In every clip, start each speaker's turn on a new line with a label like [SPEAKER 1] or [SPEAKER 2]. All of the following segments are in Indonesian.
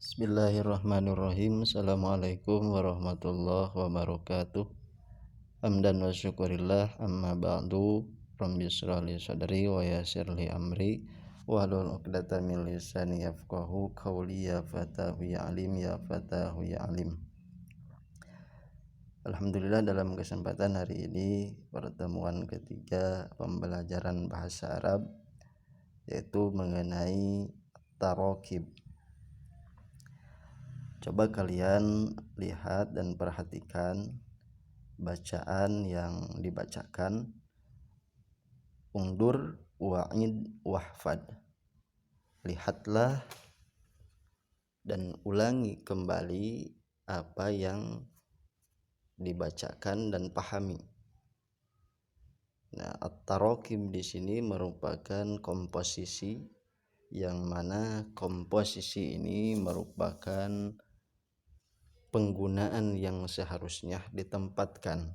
[SPEAKER 1] Bismillahirrahmanirrahim. Assalamualaikum warahmatullahi wabarakatuh. Hamdan wa syukurillah, amma ba'du. Rabbi shrah li sadri wa yassir li amri wahlul 'uqdatam min lisani yafqahu qawli. Ya fatahu ya alim, ya fatahu ya alim. Alhamdulillah, dalam kesempatan hari ini pertemuan ketiga pembelajaran bahasa Arab, yaitu mengenai tarakib. Coba kalian lihat dan perhatikan bacaan yang dibacakan. Ungdur wa'id wahfad. Lihatlah dan ulangi kembali apa yang dibacakan dan pahami. Nah, at-tarakib di sini merupakan komposisi, yang mana komposisi ini merupakan penggunaan yang seharusnya ditempatkan.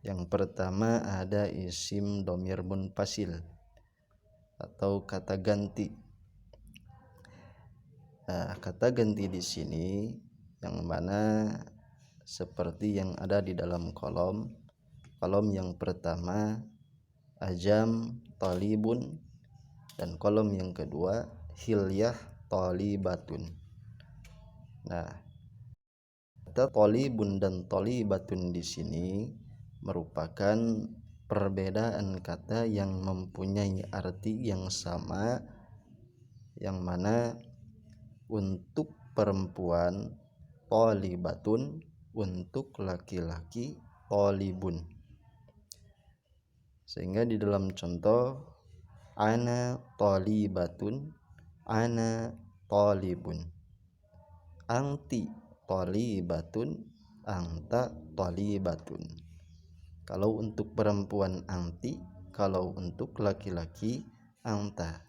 [SPEAKER 1] Yang pertama ada isim dhamir munfasil atau kata ganti. Nah, kata ganti di sini yang mana seperti yang ada di dalam kolom yang pertama ajam talibun, dan kolom yang kedua hilyah talibatun. Nah, kata talibun dan talibatun di sini merupakan perbedaan kata yang mempunyai arti yang sama, yang mana untuk perempuan talibatun, untuk laki-laki talibun. Sehingga di dalam contoh ana talibatun, ana talibun, anti talibatun, anta talibatun. Kalau untuk perempuan anti, kalau untuk laki-laki anta.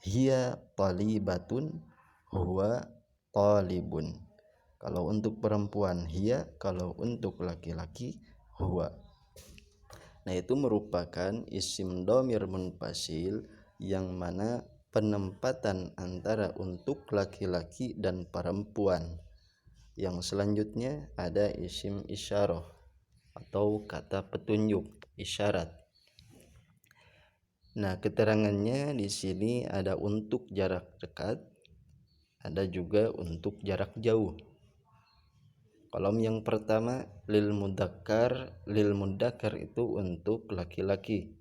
[SPEAKER 1] Hiya talibatun, huwa talibun. Kalau untuk perempuan hiya, kalau untuk laki-laki huwa. Nah, itu merupakan isim dhamir munfasil yang mana penempatan antara untuk laki-laki dan perempuan. Yang selanjutnya ada isim isyarah atau kata petunjuk, isyarat. Nah, keterangannya di sini ada untuk jarak dekat, ada juga untuk jarak jauh. Kolom yang pertama lil mudzakkar itu untuk laki-laki.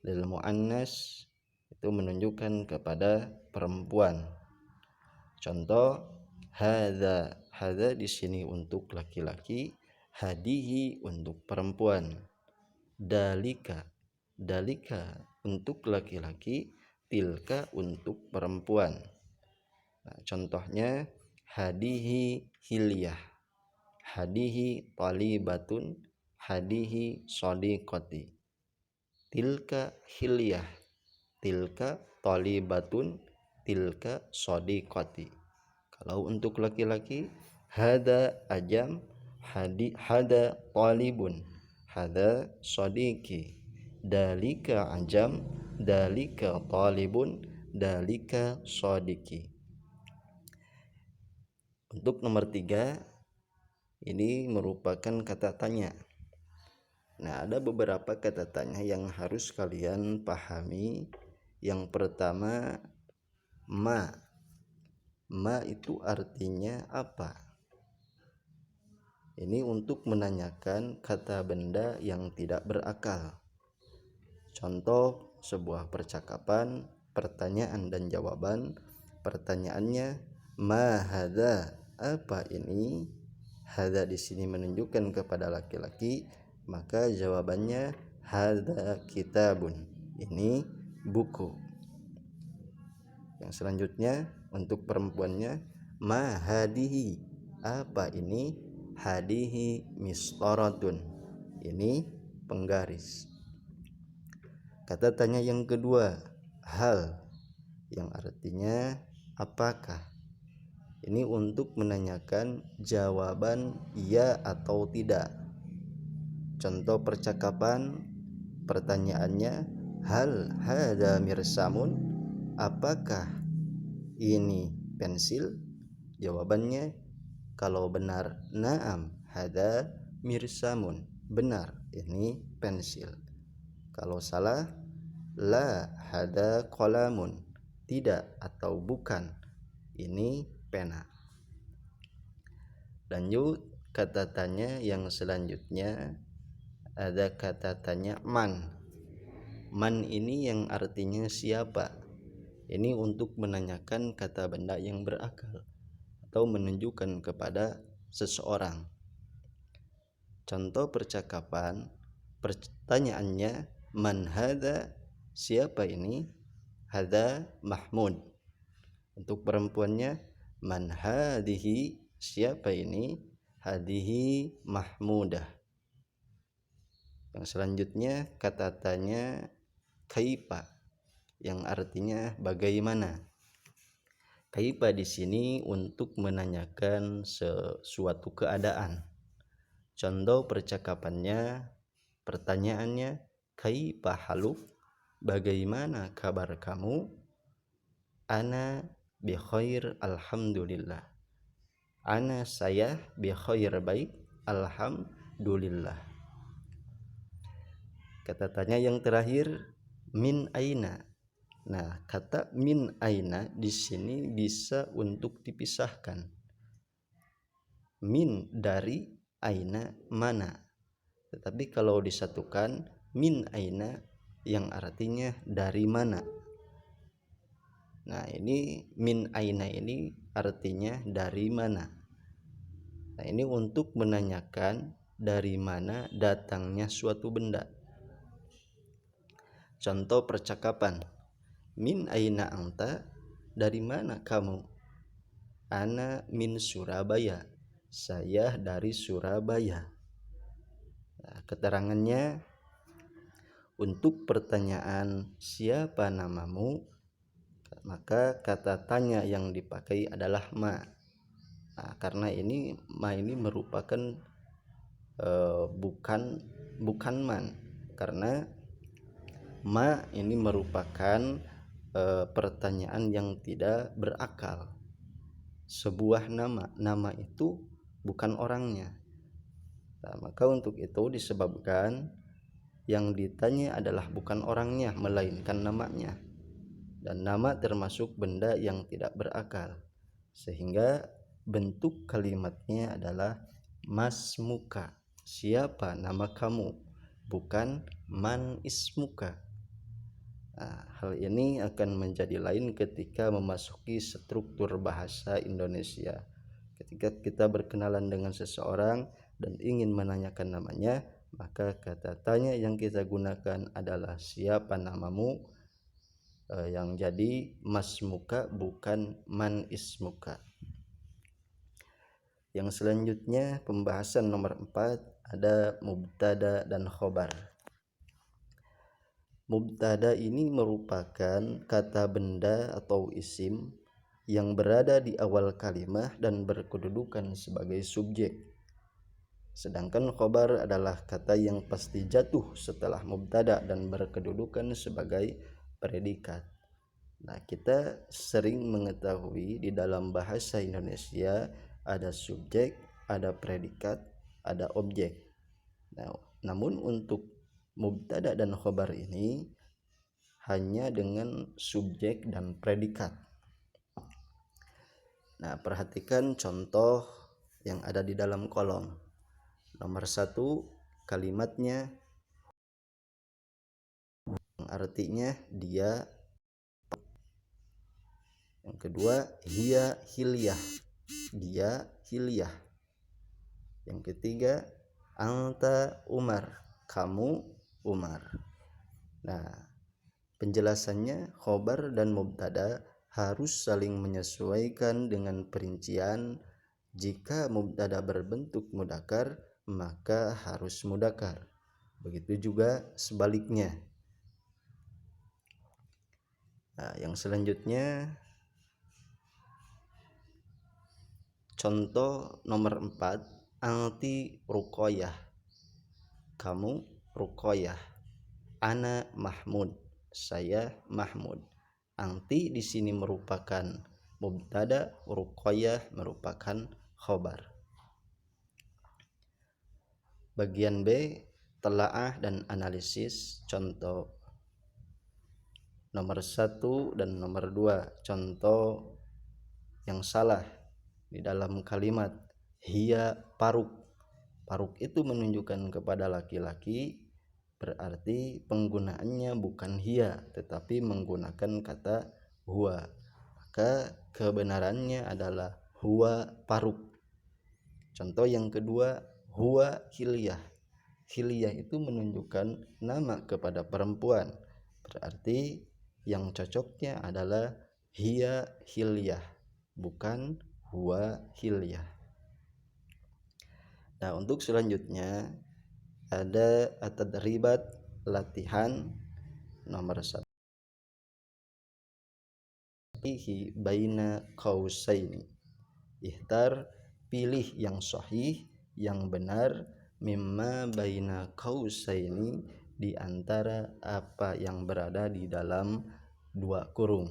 [SPEAKER 1] Lil muannas itu menunjukkan kepada perempuan. Contoh hadza di sini untuk laki-laki, hadihi untuk perempuan, dalika untuk laki-laki, tilka untuk perempuan. Nah, contohnya hadihi hilyah, hadihi talibatun, hadihi shadiqati. Tilka hilyah, tilka talibatun, tilka shadiqati. Kalau untuk laki-laki hada ajam, hada talibun, hada shadiqi, dalika ajam, dalika talibun, dalika shadiqi. Untuk nomor 3 ini merupakan kata tanya. Nah, ada beberapa kata tanya yang harus kalian pahami. Yang pertama ma itu artinya apa? Ini untuk menanyakan kata benda yang tidak berakal. Contoh sebuah percakapan, pertanyaan dan jawaban. Pertanyaannya ma hadza, apa ini? Hadza di sini menunjukkan kepada laki-laki, maka jawabannya hadza kitabun, ini buku. Yang selanjutnya untuk perempuannya ma hadihi, apa ini? Hadihi mistaratun, ini penggaris. Kata tanya yang kedua hal, yang artinya apakah. Ini untuk menanyakan jawaban iya atau tidak. Contoh percakapan, pertanyaannya hal hadza mirsamun, apakah ini pensil? Jawabannya kalau benar na'am hada mirsamun, benar ini pensil. Kalau salah la hada qalamun, tidak atau bukan ini pena. Lanjut kata tanya yang selanjutnya, ada kata tanya man. Man ini yang artinya siapa. Ini untuk menanyakan kata benda yang berakal atau menunjukkan kepada seseorang. Contoh percakapan, pertanyaannya man hadza, siapa ini? Hadza Mahmud. Untuk perempuannya man hadhihi, siapa ini? Hadhihi Mahmudah. Yang selanjutnya kata tanya kaifa yang artinya bagaimana. Kaifa di sini untuk menanyakan sesuatu keadaan. Contoh percakapannya, pertanyaannya kaifa haluk, bagaimana kabar kamu? Ana bi khair alhamdulillah. Ana saya bi khair, baik alhamdulillah. Kata tanya yang terakhir min aina. Nah, kata min aina di sini bisa untuk dipisahkan. Min dari, aina mana. Tetapi kalau disatukan min aina yang artinya dari mana. Nah, ini min aina ini artinya dari mana. Nah, ini untuk menanyakan dari mana datangnya suatu benda. Contoh percakapan, min aina anta, dari mana kamu? Ana min Surabaya, saya dari Surabaya. Nah, keterangannya untuk pertanyaan siapa namamu, maka kata tanya yang dipakai adalah ma. Nah, karena ini ma ini merupakan bukan man, karena ma ini merupakan pertanyaan yang tidak berakal. Sebuah nama itu bukan orangnya. Nah, maka untuk itu disebabkan yang ditanya adalah bukan orangnya melainkan namanya. Dan nama termasuk benda yang tidak berakal, sehingga bentuk kalimatnya adalah masmuka, siapa nama kamu, bukan man ismuka. Nah, hal ini akan menjadi lain ketika memasuki struktur bahasa Indonesia. Ketika kita berkenalan dengan seseorang dan ingin menanyakan namanya, maka kata tanya yang kita gunakan adalah siapa namamu, yang jadi masmuka bukan man ismuka. Yang selanjutnya pembahasan nomor 4 ada mubtada dan khobar. Mubtada ini merupakan kata benda atau isim yang berada di awal kalimah dan berkedudukan sebagai subjek. Sedangkan khobar adalah kata yang pasti jatuh setelah mubtada dan berkedudukan sebagai predikat. Nah, kita sering mengetahui di dalam bahasa Indonesia ada subjek, ada predikat, ada objek. Nah, namun untuk mubtada dan khobar ini hanya dengan subjek dan predikat. Nah, perhatikan contoh yang ada di dalam kolom. Nomor 1 kalimatnya yang artinya dia. Yang kedua hiya hilyah, dia hilyah. Yang ketiga anta Umar, kamu Umar. Nah, penjelasannya khobar dan mubtada harus saling menyesuaikan dengan perincian. Jika mubtada berbentuk mudzakkar, maka harus mudzakkar. Begitu juga sebaliknya. Nah, yang selanjutnya contoh nomor 4, anti Ruqayyah, kamu Ruqayyah. Ana Mahmud, saya Mahmud. Anti di sini merupakan mubtada, ruqayyah merupakan khobar. Bagian B, telaah dan analisis contoh nomor 1 dan nomor 2. Contoh yang salah di dalam kalimat hiya paruk. Paruk itu menunjukkan kepada laki-laki, berarti penggunaannya bukan hiya tetapi menggunakan kata huwa. Maka kebenarannya adalah huwa paruk. Contoh yang kedua, huwa hilyah. Hilyah itu menunjukkan nama kepada perempuan, berarti yang cocoknya adalah hiya hilyah, bukan huwa hilyah. Nah, untuk selanjutnya ada at-tadribat, latihan nomor 1. Baina qausaini. Ihtar, pilih yang sahih, yang benar, mimma baina qausaini, di antara apa yang berada di dalam dua kurung.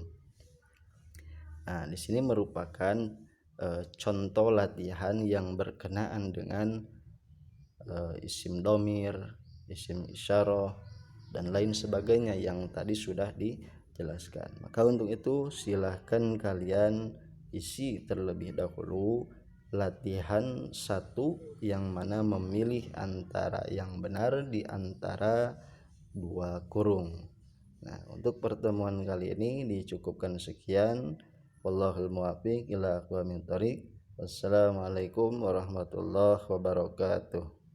[SPEAKER 1] Nah, di sini merupakan contoh latihan yang berkenaan dengan isim domir, isim isyarah, dan lain sebagainya yang tadi sudah dijelaskan. Maka untuk itu silahkan kalian isi terlebih dahulu latihan 1 yang mana memilih antara yang benar di antara dua kurung. Nah, untuk pertemuan kali ini dicukupkan sekian. Wallahul muwaffiq ila aqwamit thoriq. Wassalamualaikum warahmatullahi wabarakatuh.